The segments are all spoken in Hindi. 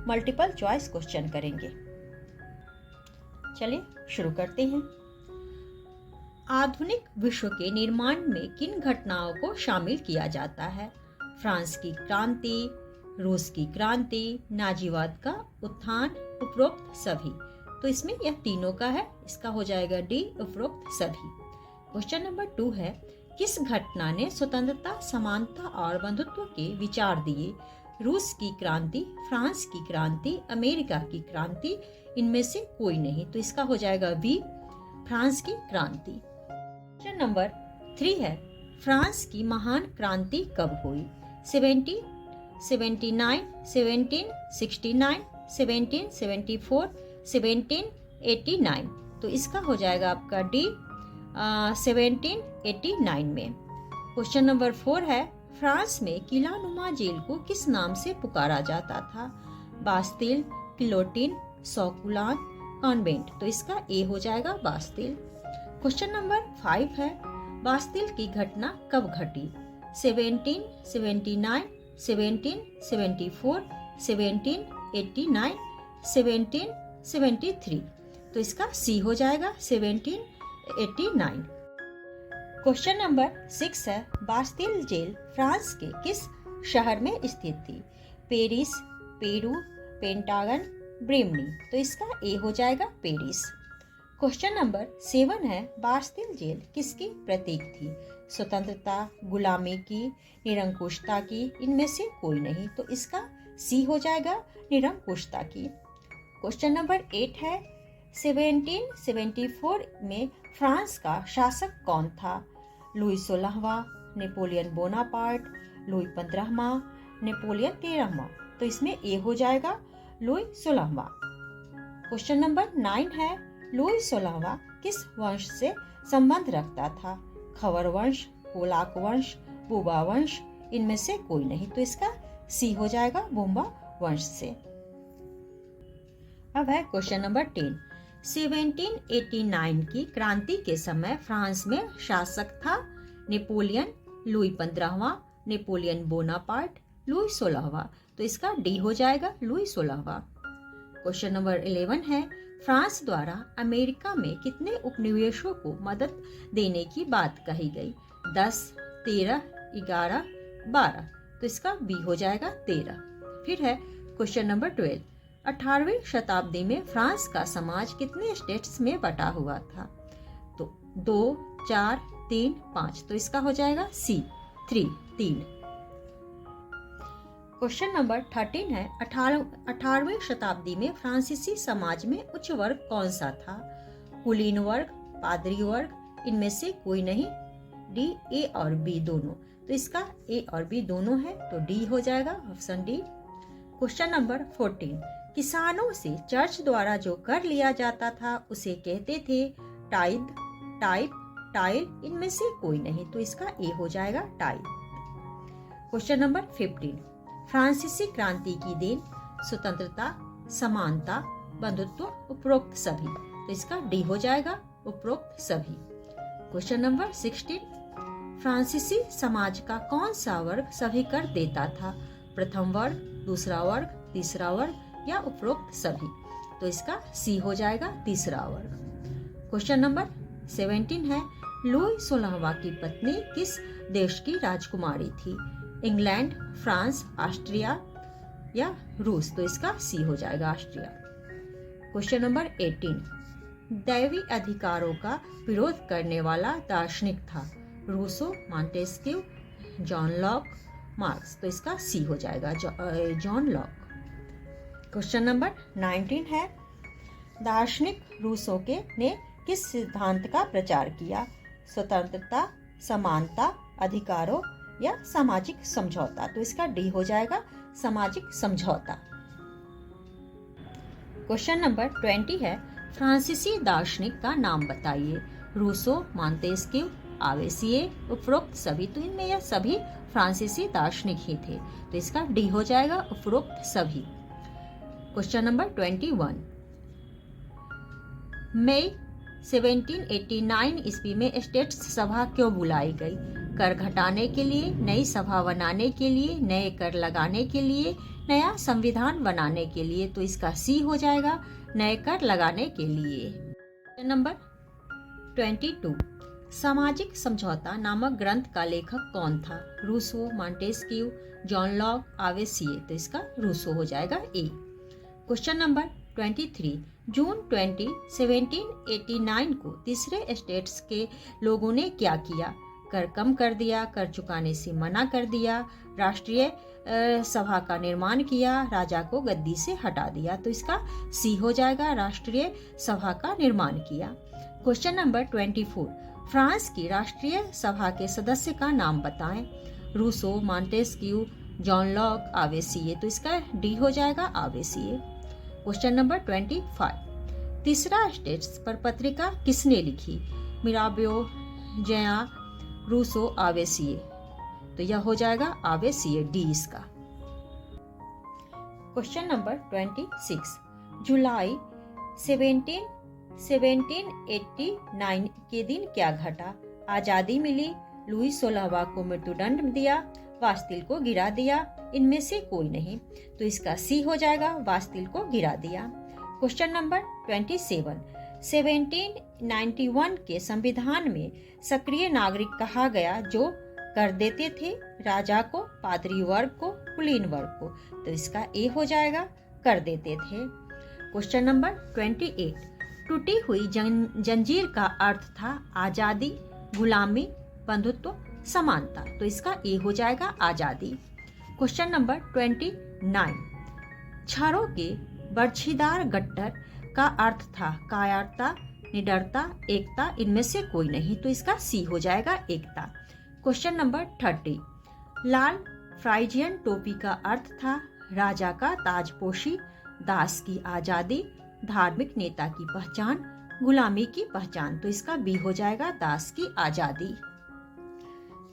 मल्टीपल चॉइस क्वेश्चन करेंगे। चलिए शुरू करते हैं। आधुनिक विश्व के निर्माण में किन घटनाओं को शामिल किया जाता है? फ्रांस की क्रांति, रूस की क्रांति, नाजीवाद का उत्थान, उपरोक्त सभी। तो इसमें यह तीनों का है, इसका हो जाएगा डी, उपरोक्त सभी। क्वेश्चन नंबर 2 है, किस घटना ने स्वतंत्रता, समानता और बंधुत्व के विचार दिए? रूस की क्रांति, फ्रांस की क्रांति, अमेरिका की क्रांति, इनमें से कोई नहीं। तो इसका हो जाएगा बी, फ्रांस की क्रांति। क्वेश्चन नंबर 3 है, फ्रांस की महान क्रांति कब हुई? 1779, 1769, 1774, 1789। तो इसका हो जाएगा आपका डी, 1789 में। क्वेश्चन नंबर 4 है, फ्रांस में किलानुमा जेल को किस नाम से पुकारा जाता था? Bastille, guillotine, सौकुलान, convent. तो इसका ए हो जाएगा बास्तिल। क्वेश्चन नंबर 5 है, बास्तिल की घटना कब घटी? 1779, 1774, 1789, 1773। तो इसका सी हो जाएगा 1789। क्वेश्चन नंबर 6 है, बास्तिल जेल फ्रांस के किस शहर में स्थित थी? पेरिस, पेरू, पेंटागन, ब्रेमनी। तो इसका ए हो जाएगा पेरिस। क्वेश्चन नंबर 7 है, बास्तिल जेल किसकी प्रतीक थी? स्वतंत्रता, गुलामी की, निरंकुशता की, इनमें से कोई नहीं। तो इसका सी हो जाएगा निरंकुशता की। क्वेश्चन नंबर 8 है, 1774 में फ्रांस का शासक कौन था? लुई 16वां, नेपोलियन बोनापार्ट, लुई 15वां, नेपोलियन 13वां। तो इसमें ए हो जाएगा लुई 16वां। क्वेश्चन नंबर 9 है, लुई 16वां किस वंश से संबंध रखता था? खवर वंश, कोलाक वंश, बुबा वंश, इनमें से कोई नहीं। तो इसका सी हो जाएगा बुम्बा वंश से। अब है क्वेश्चन नंबर 10, 1789 की क्रांति के समय फ्रांस में शासक था? नेपोलियन, लुई 15वां, नेपोलियन बोनापार्ट, लुई 16वां। तो इसका डी हो जाएगा लुई 16वां। क्वेश्चन नंबर 11 है, फ्रांस द्वारा अमेरिका में कितने उपनिवेशों को मदद देने की बात कही गई? 10, 13, 11, 12। तो इसका बी हो जाएगा 13। फिर है क्वेश्चन नंबर 12, 18वीं शताब्दी में फ्रांस का समाज कितने स्टेट्स में बटा हुआ था? तो 2, 4, 3, 5। तो इसका हो जाएगा सी, 3। क्वेश्चन नंबर 13 है, 18वीं शताब्दी में फ्रांसीसी समाज में उच्च वर्ग कौन सा था? कुलीन वर्ग, पादरी वर्ग, इनमें से कोई नहीं। डी, ए और बी दोनों। तो इसका ए और बी दोनों है, तो डी हो जाएगा ऑप्शन डी। क्वेश्चन नंबर 14, किसानों से चर्च द्वारा जो कर लिया जाता था उसे कहते थे टाइद, टाइप, टाइल, इनमें से कोई नहीं। तो इसका ए हो जाएगा टाइल। क्वेश्चन नंबर 15, फ्रांसीसी क्रांति की देन स्वतंत्रता, समानता, बंधुत्व, उपरोक्त सभी। तो इसका डी हो जाएगा उपरोक्त सभी। क्वेश्चन नंबर 16, फ्रांसीसी समाज का कौन सा वर्ग सभी कर देता था? प्रथम वर्ग, दूसरा वर्ग, तीसरा वर्ग या उपरोक्त सभी। तो इसका सी हो जाएगा तीसरा वर्ग। क्वेश्चन नंबर 17 है, लुई 16वां की पत्नी किस देश की राजकुमारी थी? इंग्लैंड, फ्रांस, ऑस्ट्रिया या रूस। तो इसका सी हो जाएगा ऑस्ट्रिया। क्वेश्चन नंबर 18, दैवी अधिकारों का विरोध करने वाला दार्शनिक था? Rousseau, Montesquieu, John Locke, Marx. तो इसका सी हो जाएगा जॉन लॉक। क्वेश्चन नंबर 19 है, दार्शनिक रूसो ने किस सिद्धांत का प्रचार किया? स्वतंत्रता, समानता, अधिकारों या सामाजिक समझौता। तो इसका डी हो जाएगा सामाजिक समझौता। क्वेश्चन नंबर 20 है, फ्रांसीसी दार्शनिक का नाम बताइए? रूसो, मॉन्टेस्क्यू, आवेसिये, उपरोक्त सभी। तो इनमें यह सभी फ्रांसीसी दार्शनिक ही थे। तो इसका डी हो जाएगा उपरोक्त सभी। क्वेश्चन नंबर 21, मई 1789 ईस्वी में स्टेट्स सभा क्यों बुलाई गई? कर घटाने के लिए, नई सभा बनाने के लिए, नए कर लगाने के लिए, नया संविधान बनाने के लिए, तो इसका सी हो जाएगा नए कर लगाने के लिए। नंबर 22, सामाजिक समझौता नामक ग्रंथ का लेखक कौन था? रूसो, मॉन्टेस्क्यू, जॉन लॉक, आवेसिये, तो इसका रूसो हो जाएगा ए। क्वेश्चन नंबर 23, जून 20, 1789 को तीसरे स्टेट्स के लोगों ने क्या किया? कर कम कर दिया, कर चुकाने से मना कर दिया, राष्ट्रीय सभा का निर्माण किया, राजा को गद्दी से हटा दिया, तो इसका सी हो जाएगा राष्ट्रीय सभा का निर्माण किया। क्वेश्चन नंबर 24, फ्रांस की राष्ट्रीय सभा के सदस्य का नाम बताएं। रूसो, मॉन्टेस्क्यू, जॉन लॉक, आवेसिये, तो इसका डी हो जाएगा आवेसिये। क्वेश्चन नंबर 25, तीसरा स्टेट्स पर पत्रिका किसने लिखी? मिराबियो, जया, रूसो, आवेसिये, तो यह हो जाएगा आवेसिये, डी इसका। क्वेश्चन नंबर 26, जुलाई 1789 के दिन क्या घटा? आजादी मिली, लुई 16वां को मृत्युदंड दिया, वास्तिल को गिरा दिया, इनमें से कोई नहीं, तो इसका सी हो जाएगा वास्तिल को गिरा दिया। क्वेश्चन नंबर 27, 1791 के संविधान में सक्रिय नागरिक कहा गया जो कर देते थे राजा को, पादरी वर्ग को, कुलीन वर्ग को, तो इसका ए हो जाएगा कर देते थे। क्वेश्चन नंबर 28, टूटी हुई जंजीर का अर्थ था आजादी, गुलामी, बंधुत्व, समानता, तो इसका ए हो जाएगा आजादी। क्वेश्चन नंबर 29, छारों के बर्छीदार गट्टर का अर्थ था कायरता, निडरता, एकता, इनमें से कोई नहीं, तो इसका सी हो जाएगा एकता। क्वेश्चन नंबर 30, लाल फ्राइजियन टोपी का अर्थ था राजा का ताजपोशी, दास की आजादी, धार्मिक नेता की पहचान, गुलामी की पहचान, तो इसका बी हो जाएगा दास की आजादी।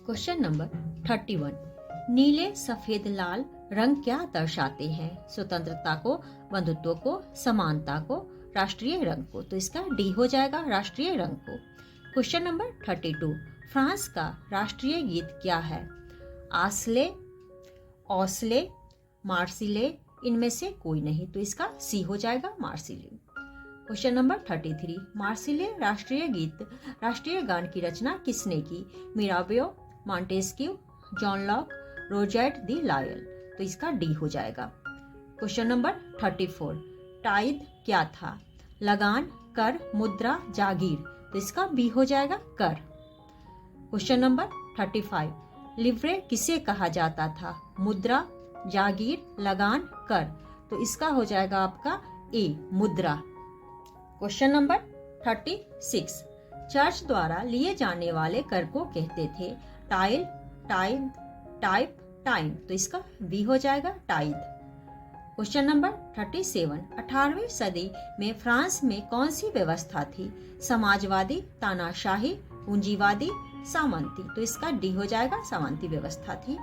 क्वेश्चन नंबर 31, नीले, सफेद, लाल रंग क्या दर्शाते हैं? स्वतंत्रता को, बंधुत्व को, समानता को, राष्ट्रीय रंग को, तो इसका डी हो जाएगा राष्ट्रीय रंग को। क्वेश्चन नंबर 32, फ्रांस का राष्ट्रीय गीत क्या है? आस्ले, औसले, मार्सिले, इनमें से कोई नहीं, तो इसका सी हो जाएगा मार्सिले। क्वेश्चन नंबर 33, मार्सिले राष्ट्रीय गीत, राष्ट्रीय गान की रचना किसने की? Mirabeau, Montesquieu, John Locke, Rouget de लायल, तो इसका डी हो जाएगा। क्वेश्चन नंबर 34, टाइद क्या था? लगान, कर, मुद्रा, जागीर, तो इसका बी हो जाएगा कर। क्वेश्चन नंबर 35, लिव्रे किसे कहा जाता था? मुद्रा, जागीर, लगान, कर, तो इसका हो जाएगा आपका ए मुद्रा। क्वेश्चन नंबर 36, चर्च द्वारा लिए जाने वाले कर को कहते थे? टाइल, टाइद, टाइप, टाइम, तो इसका बी हो जाएगा टाइद। क्वेश्चन नंबर 37, 18वीं सदी में फ्रांस में कौन सी व्यवस्था थी? समाजवादी, तानाशाही, पूंजीवादी, सामंती, तो इसका डी हो जाएगा सामंती व्यवस्था थी।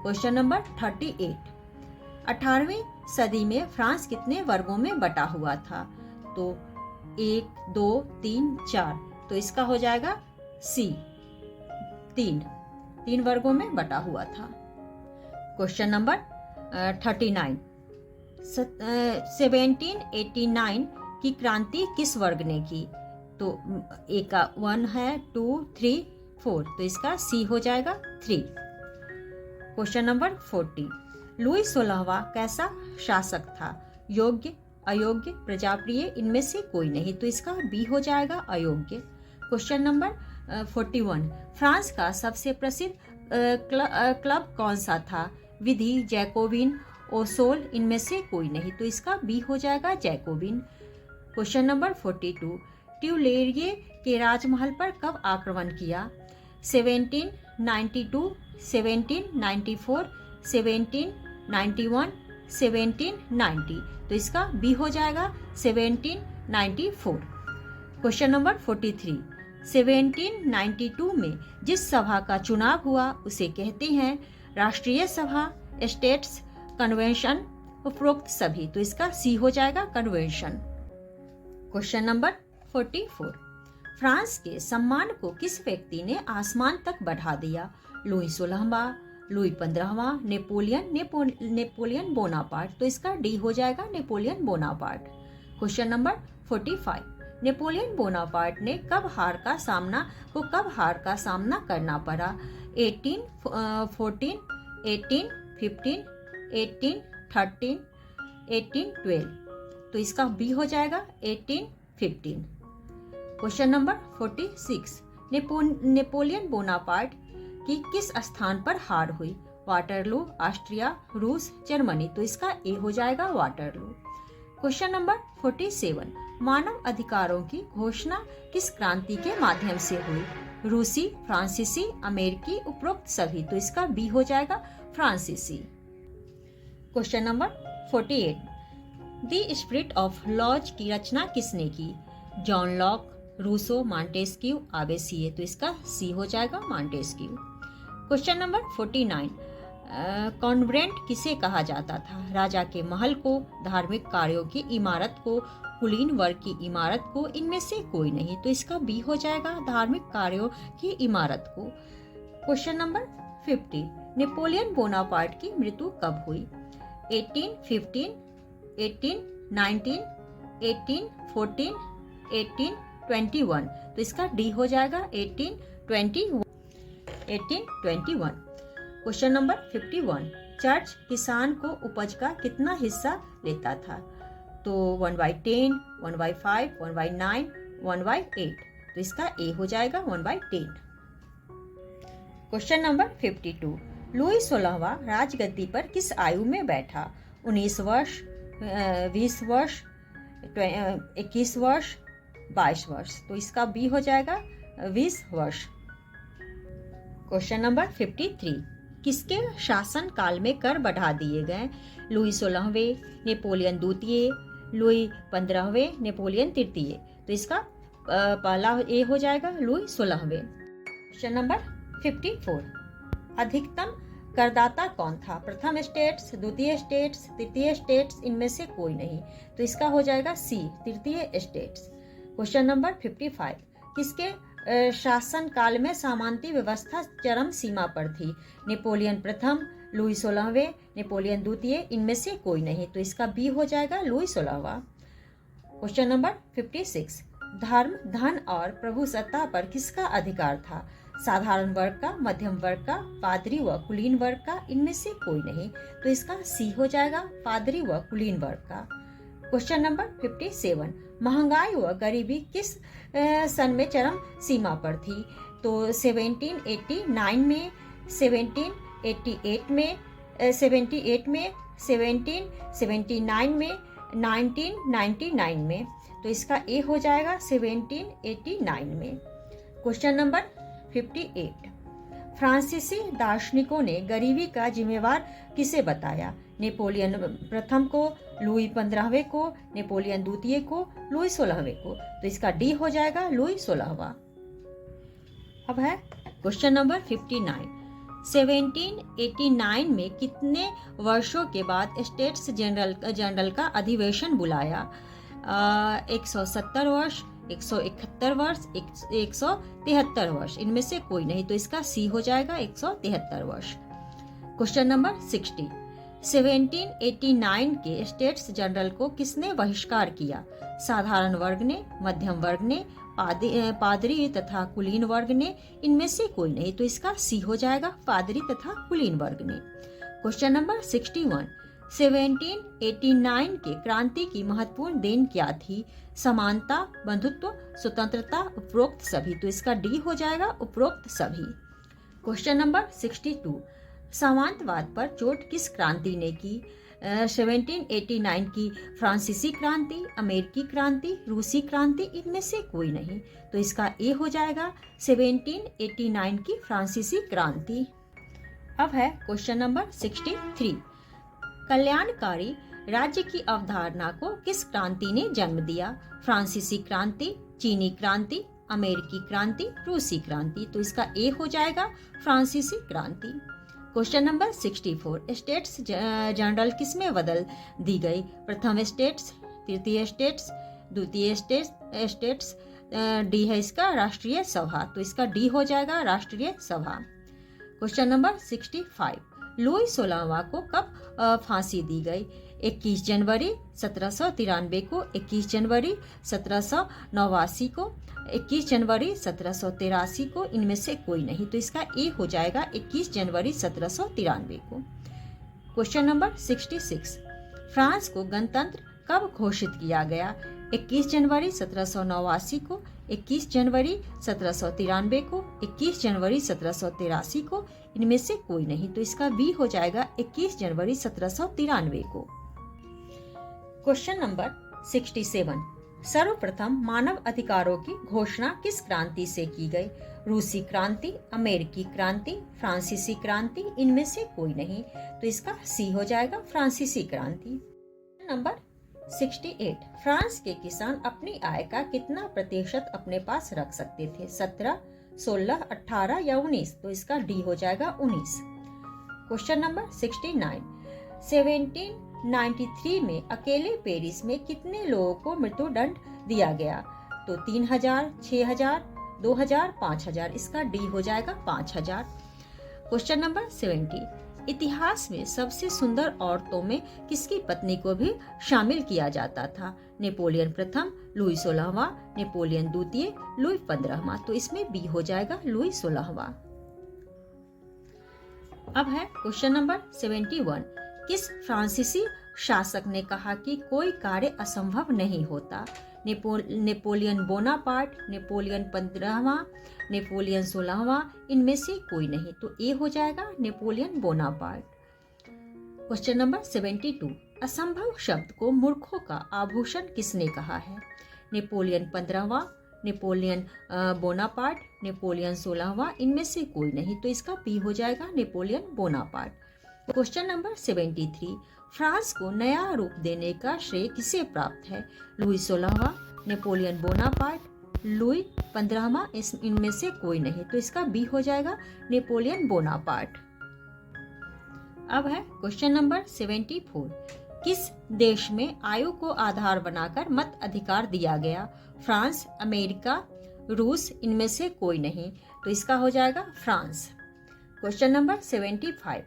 क्वेश्चन नंबर 38, 18वीं सदी में फ्रांस कितने वर्गों में बटा हुआ था? तो 1, 2, 3, 4, तो इसका हो जाएगा सी, तीन वर्गों में बटा हुआ था। क्वेश्चन नंबर 39, 1789 की क्रांति किस वर्ग ने की? तो ए का 1 है, 2, 3, 4, तो इसका सी हो जाएगा 3। क्वेश्चन नंबर 40, लुई 16वां कैसा शासक था? योग्य, अयोग्य, प्रजाप्रिय, इनमें से कोई नहीं, तो इसका बी हो जाएगा अयोग्य। क्वेश्चन नंबर 41, फ्रांस का सबसे प्रसिद्ध क्लब कौन सा था? विधि, जैकोबिन, ओसोल, इनमें से कोई नहीं, तो इसका बी हो जाएगा जैकोबिन। क्वेश्चन नंबर 42, ट्यूलेरिये के राजमहल पर कब आक्रमण किया? 1792, 1794, 1791, 1790, तो इसका बी हो जाएगा 1794। क्वेश्चन नंबर 43, 1792 में जिस सभा का चुनाव हुआ उसे कहते हैं राष्ट्रीय सभा, स्टेट्स कन्वेंशन, उपरोक्त सभी, तो इसका सी हो जाएगा कन्वेंशन। क्वेश्चन नंबर 44, फ्रांस के सम्मान को किस व्यक्ति ने आसमान तक बढ़ा दिया? लुई 16वां, लुई 15वां, नेपोलियन बोनापार्ट, तो इसका डी हो जाएगा Napoleon Bonaparte. Question number 45, Napoleon Bonaparte ने कब हार का सामना करना पड़ा? 1814, 1815, 1813, 1812, तो इसका बी हो जाएगा 1815। क्वेश्चन नंबर 46, नेपोलियन बोनापार्ट की किस स्थान पर हार हुई? वाटरलू, ऑस्ट्रिया, रूस, जर्मनी, तो इसका ए हो जाएगा वाटरलू। क्वेश्चन नंबर 47, मानव अधिकारों की घोषणा किस क्रांति के माध्यम से हुई? रूसी, फ्रांसीसी, अमेरिकी, उपरोक्त सभी, तो इसका बी हो जाएगा फ्रांसीसी। Question number 48, the spirit of laws की रचना किसने की? John Locke, Rousseau, Montesquieu, Abbe Sieyes, तो इसका सी हो जाएगा मॉन्टेस्क्यू। क्वेश्चन नंबर 49, कॉन्वेंट किसे कहा जाता था? राजा के महल को, धार्मिक कार्यों की इमारत को, कुलीन वर्ग की इमारत को, इनमें से कोई नहीं, तो इसका बी हो जाएगा धार्मिक कार्यों की इमारत को। क्वेश्चन नंबर 50, नेपोलियन बोनापार्ट की मृत्यु कब हुई? 1815, 1819, 1814, 1821, तो इसका डी हो जाएगा 1821। क्वेश्चन नंबर 51, चर्च किसान को उपज का कितना हिस्सा लेता था? तो 1/10, 1/5, 1/9, 1/8, तो इसका ए हो जाएगा 1/10। क्वेश्चन नंबर 52, लुई 16वां राजगद्दी पर किस आयु में बैठा? 19 वर्ष, 20 वर्ष, 21 वर्ष, 22 वर्ष, तो इसका बी हो जाएगा 20 वर्ष। क्वेश्चन नंबर 53, किसके शासन काल में कर बढ़ा दिए गए? लुई 16वें, नेपोलियन द्वितीय, लुई 15वें, नेपोलियन तृतीय, तो इसका पहला ए हो जाएगा लुई 16वें। क्वेश्चन नंबर 54, अधिकतम करदाता कौन था? प्रथम स्टेट्स, द्वितीय स्टेट्स, तृतीय स्टेट्स, इनमें से कोई नहीं, तो इसका हो जाएगा सी तृतीय स्टेट्स। क्वेश्चन नंबर 55, किसके शासन काल में सामंती व्यवस्था चरम सीमा पर थी? नेपोलियन प्रथम, लुई 16वें, नेपोलियन द्वितीय, इनमें से कोई नहीं, तो इसका बी हो जाएगा लुई 16वां। क्वेश्चन नंबर 56, धर्म, धन और प्रभुसत्ता पर किसका अधिकार था? साधारण वर्ग का, मध्यम वर्ग का, पादरी व कुलीन वर्ग का, इनमें से कोई नहीं, तो इसका सी हो जाएगा पादरी व कुलीन वर्ग का। क्वेश्चन नंबर 57, महंगाई व गरीबी किस सन में चरम सीमा पर थी? तो 1789 में, 1788 में, 78 में, 1779 में, 1999 में, तो इसका ए हो जाएगा 1789 में। क्वेश्चन नंबर 58, फ्रांसीसी दार्शनिकों ने गरीबी का जिम्मेवार किसे बताया? नेपोलियन प्रथम को, लुई 15वें को, नेपोलियन द्वितीय को, लुई 16वें को, तो इसका डी हो जाएगा लुई 16वां। अब है क्वेश्चन नंबर 59, 1789 में कितने वर्षों के बाद स्टेट्स जनरल का अधिवेशन बुलाया? 170 वर्ष, 171 वर्ष, 173 वर्ष, इनमें से कोई नहीं, तो इसका सी हो जाएगा 173 वर्ष। क्वेश्चन नंबर 60, 1789 के स्टेट्स जनरल को किसने बहिष्कार किया? साधारण वर्ग ने, मध्यम वर्ग ने, पादरी तथा कुलीन वर्ग ने, इनमें से कोई नहीं, तो इसका सी हो जाएगा पादरी तथा कुलीन वर्ग ने। क्वेश्चन नंबर 61, 1789 के क्रांति की महत्वपूर्ण देन क्या थी? समानता, बंधुत्व, स्वतंत्रता, उपरोक्त सभी, तो इसका डी हो जाएगा उपरोक्त सभी। क्वेश्चन नंबर 62, सामंतवाद पर चोट किस क्रांति ने की? 1789 की फ्रांसीसी क्रांति, अमेरिकी क्रांति, रूसी क्रांति, इनमें से कोई नहीं, तो इसका ए हो जाएगा 1789 की फ्रांसीसी क्रांति। अब है क्वेश्चन नंबर 63, कल्याणकारी राज्य की अवधारणा को किस क्रांति ने जन्म दिया? फ्रांसीसी क्रांति, चीनी क्रांति, अमेरिकी क्रांति, रूसी क्रांति, तो इसका ए हो जाएगा फ्रांसीसी क्रांति। क्वेश्चन नंबर 64, स्टेट्स जनरल किसमें बदल दी गई? प्रथम स्टेट्स, तृतीय स्टेट्स, द्वितीय स्टेट्स, डी है इसका राष्ट्रीय सभा, तो इसका डी हो जाएगा राष्ट्रीय सभा। क्वेश्चन नंबर 65, लुई 16वां को कब फांसी दी गई? 21 जनवरी 1793 को, 21 जनवरी 1789 को, 21 जनवरी 1783 को, इनमें से कोई नहीं। तो इसका ए हो जाएगा 21 जनवरी 1793 को। क्वेश्चन नंबर 66, फ्रांस को गणतंत्र कब घोषित किया गया? 21 जनवरी 1789 को, 21 जनवरी 1793 को, 21 जनवरी 1783 को, इनमें से कोई नहीं। तो इसका बी हो जाएगा 21 जनवरी 1793 को। क्वेश्चन नंबर 67, सर्वप्रथम मानव अधिकारों की घोषणा किस क्रांति से की गई? रूसी क्रांति, अमेरिकी क्रांति, फ्रांसीसी क्रांति, इनमें से कोई नहीं। तो इसका सी हो जाएगा फ्रांसीसी क्रांति। नंबर 68, फ्रांस के किसान अपनी आय का कितना प्रतिशत अपने पास रख सकते थे? 17, 16, 18 या 19? तो इसका डी हो जाएगा 19। क्वेश्चन नंबर 69, 1793 में अकेले पेरिस में कितने लोगों को मृत्युदंड दिया गया? तो 3000, 6000, 2000, 5000, इसका डी हो जाएगा 5000। क्वेश्चन नंबर 70, इतिहास में सबसे सुंदर औरतों में किसकी पत्नी को भी शामिल किया जाता था? नेपोलियन प्रथम, लुई 16वां, नेपोलियन द्वितीय, लुई 15वां। तो इसमें बी हो जाएगा लुई 16वां। अब है क्वेश्चन नंबर 71, किस फ्रांसीसी शासक ने कहा कि कोई कार्य असंभव नहीं होता? नेपोलियन बोनापार्ट, नेपोलियन 15वां, नेपोलियन 16वां, इनमें से कोई नहीं। तो ए हो जाएगा नेपोलियन बोनापार्ट। क्वेश्चन नंबर 72, असंभव शब्द को मूर्खों का आभूषण किसने कहा है? नेपोलियन 15वां, नेपोलियन बोनापार्ट, नेपोलियन 16वां, इनमें से कोई नहीं। तो इसका बी हो जाएगा Napoleon Bonaparte. Question number 73, France को नया रूप देने का श्रेय किसे प्राप्त है? लुई 16वां, नेपोलियन बोनापार्ट, लुई 15वां, इनमें से कोई नहीं। तो इसका बी हो जाएगा नेपोलियन बोनापार्ट। अब है क्वेश्चन नंबर 74, किस देश में आयु को आधार बनाकर मत अधिकार दिया गया? फ्रांस, अमेरिका, रूस, इनमें से कोई नहीं। तो इसका हो जाएगा फ्रांस। क्वेश्चन नंबर 75,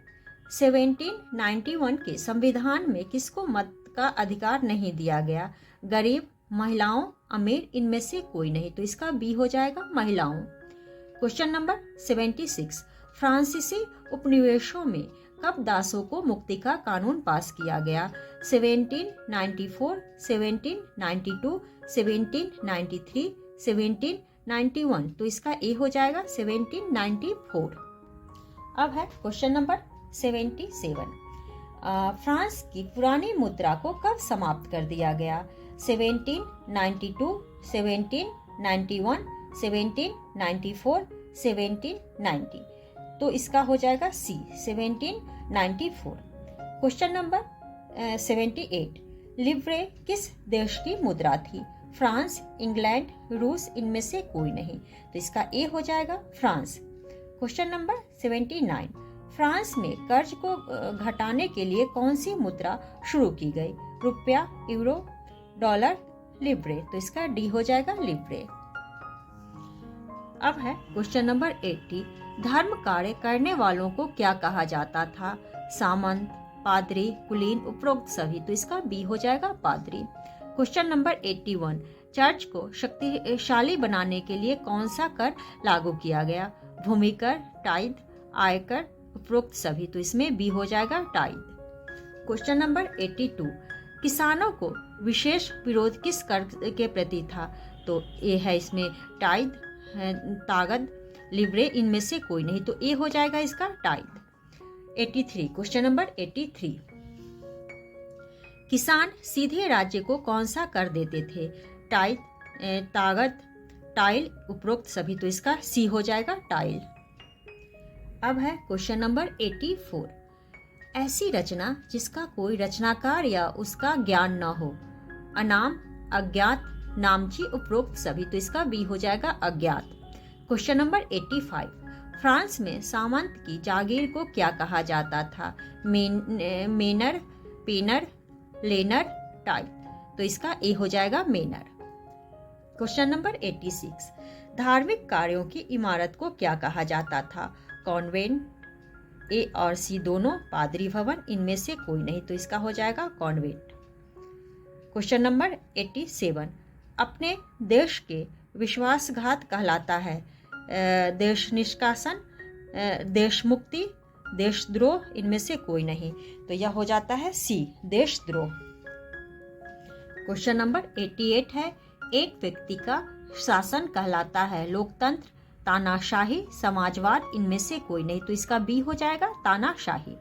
1791 के संविधान में किसको मत का अधिकार नहीं दिया गया? गरीब, महिलाओं, अमीर, इनमें से कोई नहीं। तो इसका बी हो जाएगा महिलाओं। क्वेश्चन नंबर 76, फ्रांसीसी उपनिवेशों में कब दासों को मुक्ति का कानून पास किया गया? 1794, 1792, 1793, 1791। तो इसका ए हो जाएगा 1794। अब है क्वेश्चन नंबर 77, फ्रांस की पुरानी मुद्रा को कब समाप्त कर दिया गया? 1792, 1791, 1794, 1790। तो इसका हो जाएगा सी 1794। क्वेश्चन नंबर 78, लिब्रे किस देश की मुद्रा थी? फ्रांस, इंग्लैंड, रूस, इनमें से कोई नहीं। तो इसका ए हो जाएगा फ्रांस। क्वेश्चन नंबर 79, फ्रांस में कर्ज को घटाने के लिए कौन सी मुद्रा शुरू की गई? रुपया, यूरो, डॉलर, लिब्रे। तो इसका डी हो जाएगा लिब्रे। अब है क्वेश्चन नंबर 80, धर्म कार्य करने वालों को क्या कहा जाता था? सामंत, पादरी, कुलीन, उपरोक्त सभी। तो इसका बी हो जाएगा पादरी। क्वेश्चन नंबर 81, चर्च को शक्तिशाली बनाने के लिए कौन सा कर लागू किया गया? भूमि कर, टाइद, आयकर, उपरोक्त सभी। तो इसमें बी हो जाएगा टाइद। क्वेश्चन नंबर 82, किसानों को विशेष विरोध किस कर के प्रति था? तो ए है इसमें टाइद, तागद, लिब्रे, इनमें से कोई नहीं। तो ए हो जाएगा इसका टाइद। 83, क्वेश्चन नंबर 83, किसान सीधे राज्य को कौन सा कर देते थे? टाइद, तागद, टाइल, उपरोक्त सभी। तो इसका सी हो जाएगा टाइल। अब है क्वेश्चन नंबर 84, ऐसी रचना जिसका कोई रचनाकार या उसका ज्ञान न हो? अनाम, अज्ञात, नामची, उपरोक्त सभी। तो इसका बी हो जाएगा अज्ञात। क्वेश्चन नंबर 85, फ्रांस में सामंत की जागीर को क्या कहा जाता था? मेनर, पेनर, लेनर, टाइप। तो इसका ए हो जाएगा मेनर। क्वेश्चन नंबर 86, धार्मिक कार्यों की इमारत को क्या कहा जाता था? कॉन्वेंट, ए और सी दोनों, पादरी भवन, इनमें से कोई नहीं, तो इसका हो जाएगा कॉन्वेंट। क्वेश्चन नंबर 87, अपने देश के विश्वासघात कहलाता है देश निष्कासन, देश मुक्ति, देशद्रोह, इनमें से कोई नहीं, तो यह हो जाता है सी, देशद्रोह। क्वेश्चन नंबर 88 है, एक व्यक्ति का शासन कहलाता है लोकतंत्र, तानाशाही, समाजवाद, इनमें से कोई नहीं, तो इसका बी हो जाएगा तानाशाही।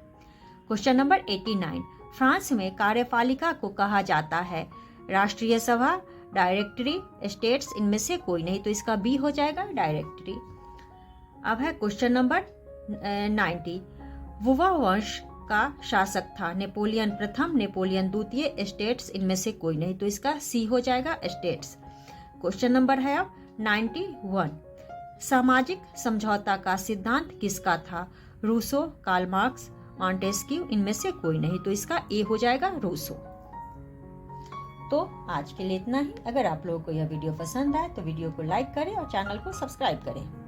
क्वेश्चन नंबर 89, फ्रांस में कार्यपालिका को कहा जाता है राष्ट्रीय सभा, डायरेक्टरी, स्टेट्स, इनमें से कोई नहीं, तो इसका बी हो जाएगा डायरेक्टरी। अब है क्वेश्चन नंबर 90, वुवा वंश का शासक था नेपोलियन प्रथम, नेपोलियन द्वितीय, स्टेट्स, इनमें से कोई नहीं, तो इसका सी हो जाएगा स्टेट्स। क्वेश्चन नंबर है अब 91, सामाजिक समझौता का सिद्धांत किसका था? रूसो, कार्ल मार्क्स, मॉन्टेस्क्यू, इनमें से कोई नहीं, तो इसका ए हो जाएगा रूसो। तो आज के लिए इतना ही। अगर आप लोगों को यह वीडियो पसंद आए तो वीडियो को लाइक करें और चैनल को सब्सक्राइब करें।